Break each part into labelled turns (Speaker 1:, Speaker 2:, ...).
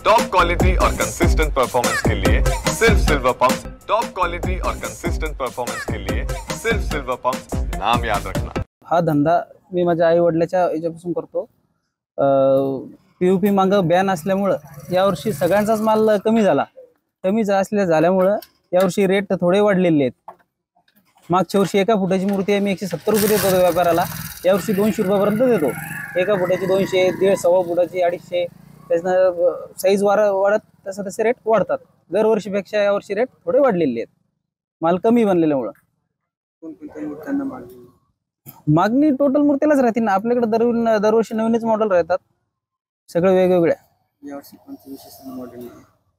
Speaker 1: Top quality और consistent performance के लिए सिर्फ सिल्वर पंप्स। टॉप क्वालिटी और कंसिस्टेंट परफॉर्मेंस के लिए सिर्फ सिल्वर पंप्स, नाम याद रखना।
Speaker 2: हा धंदा मी माझ्या आई वडिलांच्या याच्यापासून करतो। पीयूपी माग बॅन असल्यामुळे यावर्षी सगळ्यांचाच माल कमी झाल्यामुळे यावर्षी रेट थोडे वाढलेले आहेत। मागच्या वर्षी एका फुटाची मूर्ती आम्ही 170 रुपये देत होतो व्यापाराला, यावर्षी 200 रुपयापर्यंत देतो। एका फुटाची 200, 1.5 सव्वा फुटाची 250, त्याचं साईज वाढत तसे रेट वाढतात। दरवर्षीपेक्षा यावर्षी रेट थोडे वाढलेले आहेत, माल कमी बनलेल्यामुळे।
Speaker 3: कोणकोणत्या मूर्त्यांना
Speaker 2: मागणी टोटल मूर्तीलाच राहते ना, आपल्याकडे दरवर्षी नवीनच मॉडेल राहतात, सगळे वेगवेगळे।
Speaker 3: यावर्षी कोणते विशेष मॉडेल?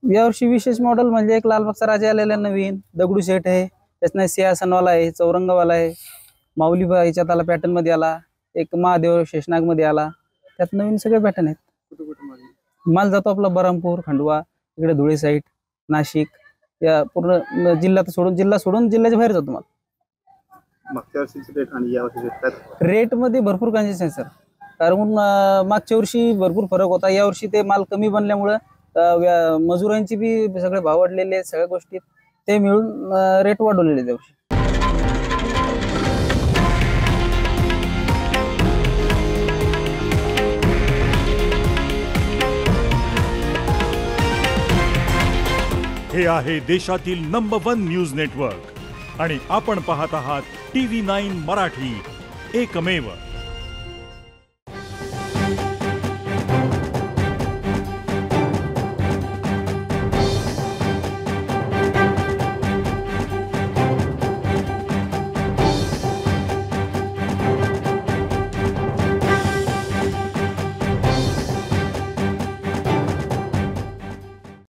Speaker 2: यावर्षी विशेष मॉडेल म्हणजे एक लालबागचा राजा आलेला नवीन, दगडूशेठ आहे, त्याच्यानं सिंहासनवाला आहे, चौरंगवाला आहे, माऊली याच्यात आला पॅटर्न मध्ये आला, एक महादेव शेषनाग मध्ये आला, त्यात नवीन सगळे पॅटर्न आहेत।
Speaker 3: कुठे
Speaker 2: माल जातो आपला बरहमपूर, खंडवा, इकडे धुळे साईड, नाशिक, या पूर्ण जिल्हा सोडून जिल्ह्याच्या बाहेर जातो माल।
Speaker 3: मागच्या वर्षीचे रेट आणि यावर्षी
Speaker 2: रेट मध्ये भरपूर कन्सेशन आहे सर, कारण मागच्या वर्षी भरपूर फरक होता, यावर्षी ते माल कमी बनल्यामुळे मजुरांची बी सगळे भाव वाढलेले, सगळ्या गोष्टी ते मिळून रेट वाढवलेले त्यावर्षी।
Speaker 4: हे आहे देशातील नंबर 1 न्यूज नेटवर्क आणि आपण पाहत आहात TV9 मराठी, एकमेव।